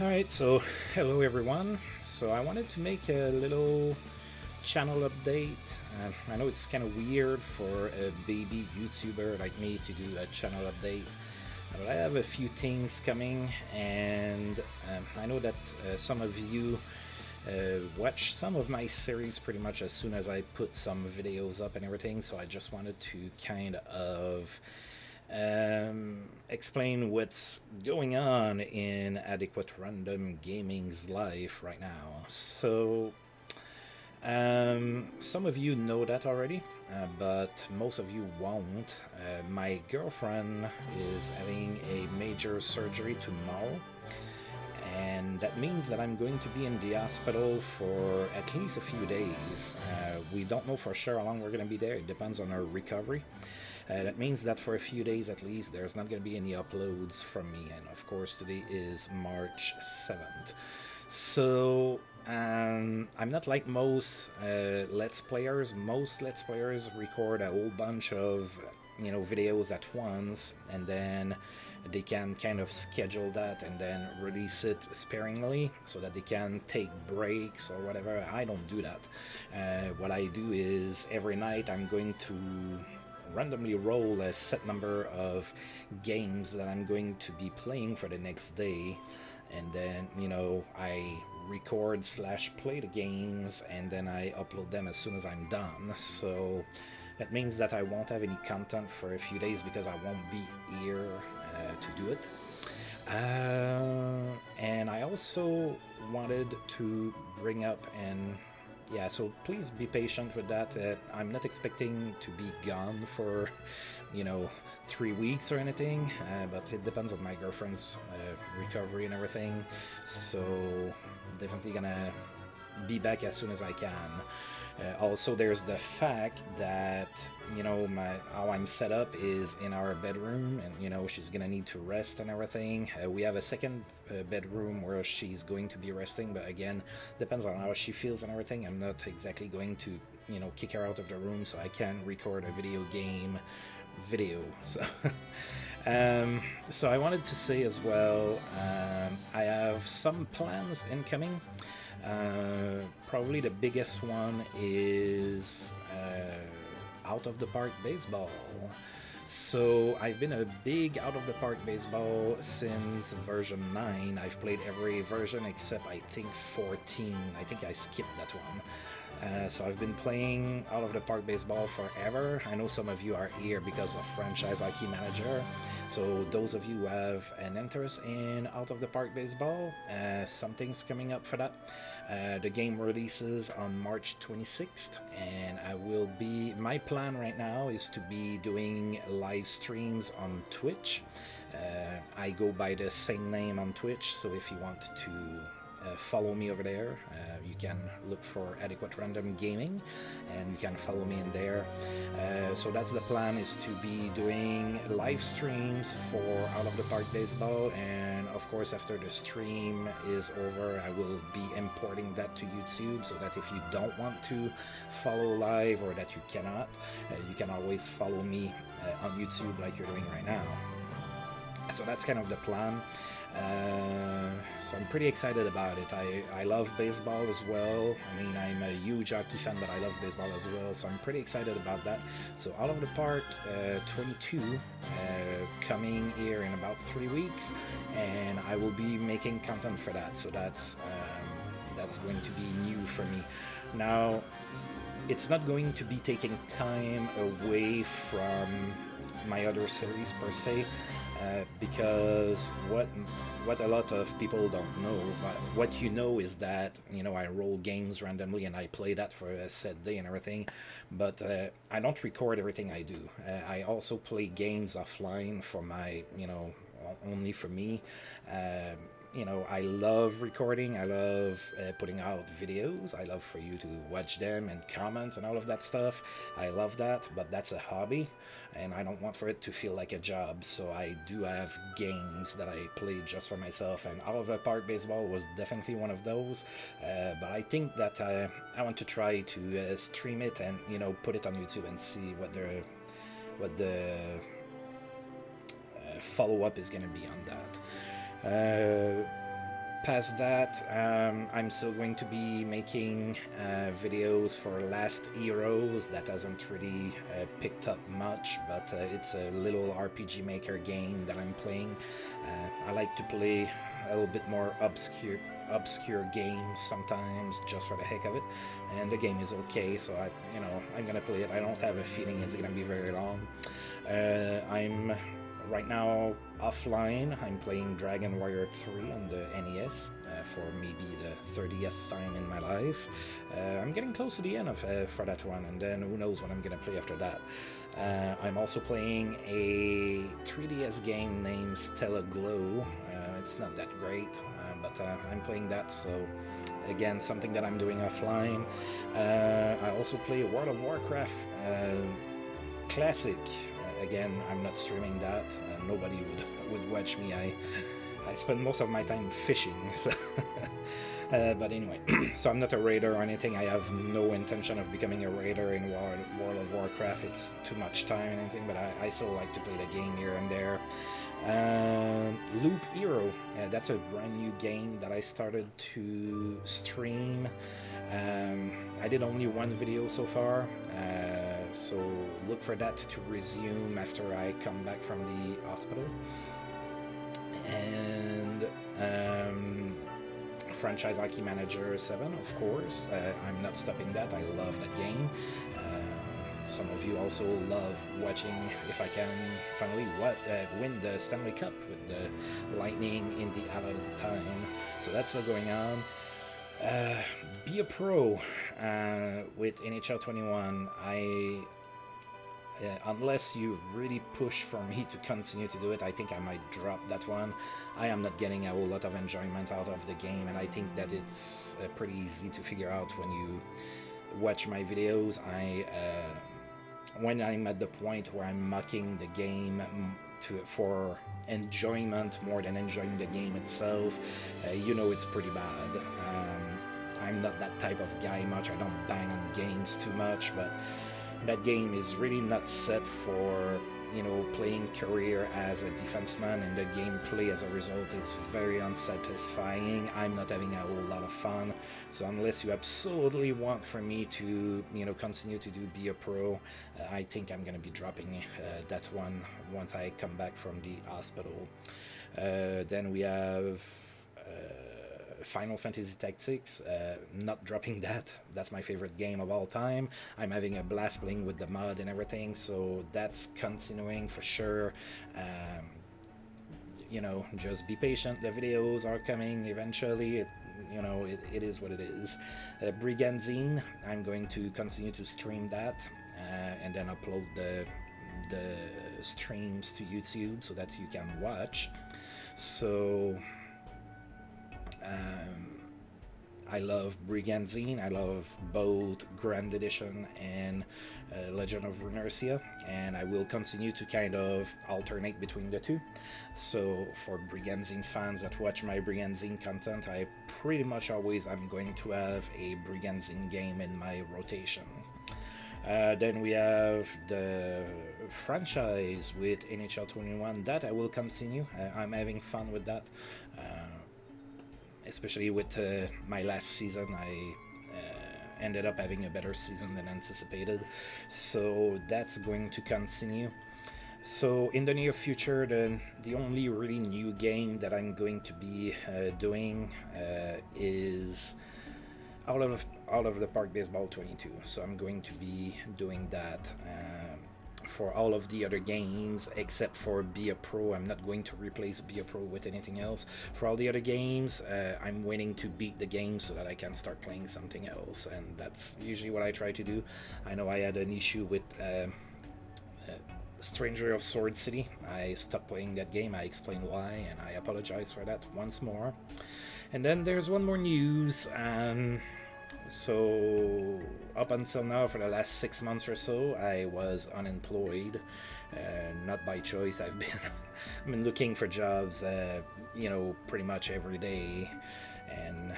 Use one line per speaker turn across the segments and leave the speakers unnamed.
Alright, so hello everyone. So I wanted to make a little channel update. I know it's kind of weird for a baby YouTuber like me to do a channel update, but I have a few things coming, and I know that some of you watch some of my series pretty much as soon as I put some videos up and everything, so I just wanted to kind of explain what's going on in Adequate Random Gaming's life right now. So, some of you know that already, but most of you won't. My girlfriend is having a major surgery tomorrow, and that means that I'm going to be in the hospital for at least a few days. We don't know for sure how long we're going to be there. It depends on her recovery. That means that for a few days at least, there's not going to be any uploads from me. And of course, today is March 7th. So, I'm not like most Let's Players. Most Let's Players record a whole bunch of, videos at once, and then they can kind of schedule that and then release it sparingly so that they can take breaks or whatever. I don't do that. What I do is every night I'm going to randomly roll a set number of games that I'm going to be playing for the next day, and then I record / play the games, and then I upload them as soon as I'm done. So that means that I won't have any content for a few days because I won't be here to do it. And I also wanted to bring up, and yeah, so please be patient with that. I'm not expecting to be gone for, 3 weeks or anything, but it depends on my girlfriend's recovery and everything. So definitely gonna be back as soon as I can. Also, there's the fact that how I'm set up is in our bedroom, and she's gonna need to rest and everything. We have a second bedroom where she's going to be resting, but again, depends on how she feels and everything. I'm not exactly going to kick her out of the room so I can record a video game video. So I wanted to say as well, I have some plans incoming. Probably the biggest one is out of the park baseball. So I've been a big out of the park baseball since version 9. I've played every version except I think 14. I think I skipped that one. So I've been playing out of the park baseball forever. I know some of you are here because of Franchise Hockey Manager. So those of you who have an interest in out of the park baseball, something's coming up for that. The game releases on March 26th, and my plan right now is to be doing live streams on Twitch. I go by the same name on Twitch, so if you want to follow me over there, you can look for Adequate Random Gaming, and you can follow me in there. So that's the plan, is to be doing live streams for Out of the Park Baseball, and of course after the stream is over I will be importing that to YouTube, so that if you don't want to follow live or that you cannot, you can always follow me on YouTube like you're doing right now. So that's kind of the plan. So I'm pretty excited about it. I love baseball as well. I mean, I'm a huge hockey fan, but I love baseball as well. So I'm pretty excited about that. So Out of the Park 22 coming here in about 3 weeks, and I will be making content for that. So that's going to be new for me. Now, it's not going to be taking time away from my other series per se. Because what a lot of people don't know, what you know is that I roll games randomly and I play that for a set day and everything, but I don't record everything I do. I also play games offline for my only for me. I love recording. I love putting out videos. I love for you to watch them and comment and all of that stuff. I love that, but that's a hobby, and I don't want for it to feel like a job. So I do have games that I play just for myself, and Out of the Park Baseball was definitely one of those. But I think that I want to try to stream it and put it on YouTube and see what the follow-up is going to be on that. past that, I'm still going to be making videos for Last Heroes. That hasn't really picked up much, but it's a little RPG Maker game that I'm playing. I like to play a little bit more obscure games sometimes just for the heck of it, and the game is okay, so I'm gonna play it. I don't have a feeling it's gonna be very long. I'm right now offline. I'm playing Dragon Warrior 3 on the NES for maybe the 30th time in my life. I'm getting close to the end of for that one, and then who knows what I'm gonna play after that. I'm also playing a 3DS game named Stella Glow. It's not that great, but I'm playing that, so again, something that I'm doing offline. I also play World of Warcraft Classic. Again, I'm not streaming that. Nobody would watch me. I spend most of my time fishing, so but anyway, so I'm not a raider or anything. I have no intention of becoming a raider in World of Warcraft. It's too much time and anything, but I still like to play the game here and there. Loop Hero, that's a brand new game that I started to stream. I did only one video so far, so look for that to resume after I come back from the hospital. And Franchise Hockey Manager 7, of course. I'm not stopping that. I love that game. Some of you also love watching if I can finally win the Stanley Cup with the Lightning in the out of the time. So that's still going on. Be a pro with NHL 21. Unless you really push for me to continue to do it, I think I might drop that one. I am not getting a whole lot of enjoyment out of the game, and I think that it's pretty easy to figure out when you watch my videos. When I'm at the point where I'm mocking the game for enjoyment more than enjoying the game itself, it's pretty bad. I'm not that type of guy much. I don't bang on games too much, but that game is really not set for playing career as a defenseman, and the gameplay as a result is very unsatisfying. I'm not having a whole lot of fun, so unless you absolutely want for me to continue to be a pro, I think I'm gonna be dropping that one once I come back from the hospital. Then we have Final Fantasy Tactics, not dropping that. That's my favorite game of all time. I'm having a blast playing with the mod and everything, so that's continuing for sure. Just be patient. The videos are coming eventually. It is what it is. Brigandine, I'm going to continue to stream that and then upload the streams to YouTube so that you can watch. So I love Brigandine. I love both Grand Edition and Legend of Runercia, and I will continue to kind of alternate between the two. So for Brigandine fans that watch my Brigandine content, I pretty much always am going to have a Brigandine game in my rotation. Then we have the franchise with NHL 21. That I will continue. I'm having fun with that. Especially with my last season, I ended up having a better season than anticipated, so that's going to continue. So in the near future, the only really new game that I'm going to be doing is Out of the Park Baseball 22. So I'm going to be doing that for all of the other games except for Be a Pro. I'm not going to replace Be a Pro with anything else. For all the other games, I'm waiting to beat the game so that I can start playing something else, and that's usually what I try to do. I know I had an issue with Stranger of Sword City. I stopped playing that game. I explained why, and I apologize for that once more. And then there's one more news. So up until now, for the last 6 months or so, I was unemployed. not by choice. I've been looking for jobs, pretty much every day, and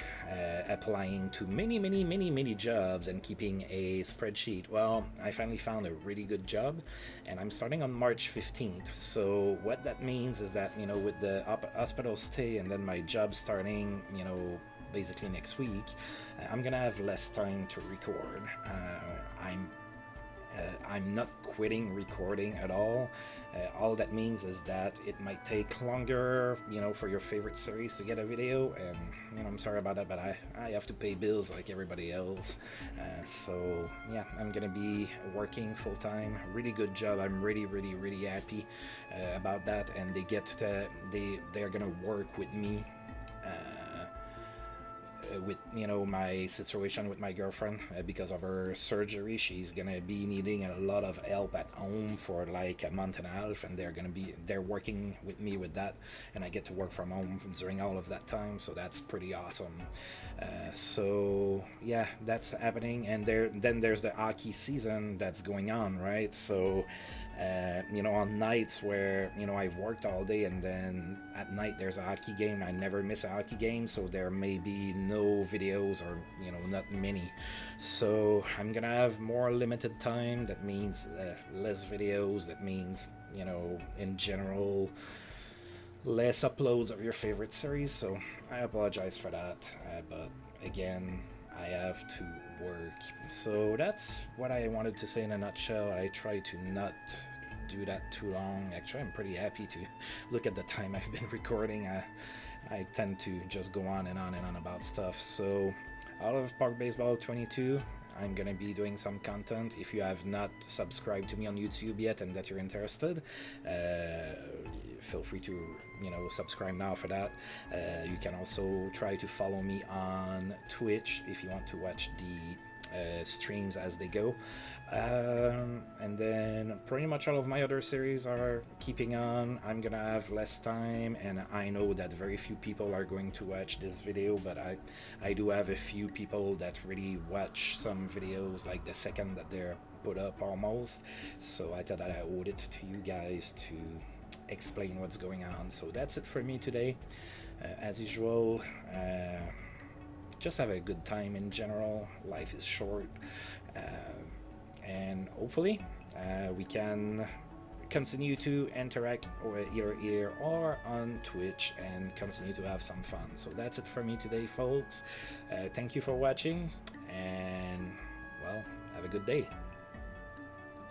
applying to many jobs and keeping a spreadsheet. Well, I finally found a really good job, and I'm starting on March 15th. So what that means is that, with the hospital stay and then my job starting, basically next week, I'm gonna have less time to record. I'm not quitting recording at all. All that means is that it might take longer, for your favorite series to get a video, and I'm sorry about that, but I have to pay bills like everybody else. So yeah, I'm gonna be working full time. Really good job. I'm really happy about that, and they're gonna work with me. With my situation with my girlfriend, because of her surgery, she's gonna be needing a lot of help at home for like a month and a half, and they're working with me with that, and I get to work from home during all of that time, so that's pretty awesome. So yeah, that's happening, and then there's the hockey season that's going on, right? So on nights where I've worked all day, and then at night there's a hockey game, I never miss a hockey game, so there may be no videos, or not many. So I'm gonna have more limited time. That means less videos. That means in general less uploads of your favorite series. So I apologize for that, but again, I have to work. So that's what I wanted to say in a nutshell. I try to not do that too long. Actually, I'm pretty happy to look at the time I've been recording. I tend to just go on and on about stuff. So out of Park Baseball 22, I'm gonna be doing some content. If you have not subscribed to me on YouTube yet and that you're interested, feel free to subscribe now for that. You can also try to follow me on Twitch if you want to watch the streams as they go, and then pretty much all of my other series are keeping on. I'm gonna have less time, and I know that very few people are going to watch this video, but I do have a few people that really watch some videos like the second that they're put up almost, so I thought that I owed it to you guys to explain what's going on. So that's it for me today. As usual, just have a good time in general. Life is short, and hopefully we can continue to interact either here or on Twitch and continue to have some fun. So that's it for me today, folks. Thank you for watching, and well, have a good day.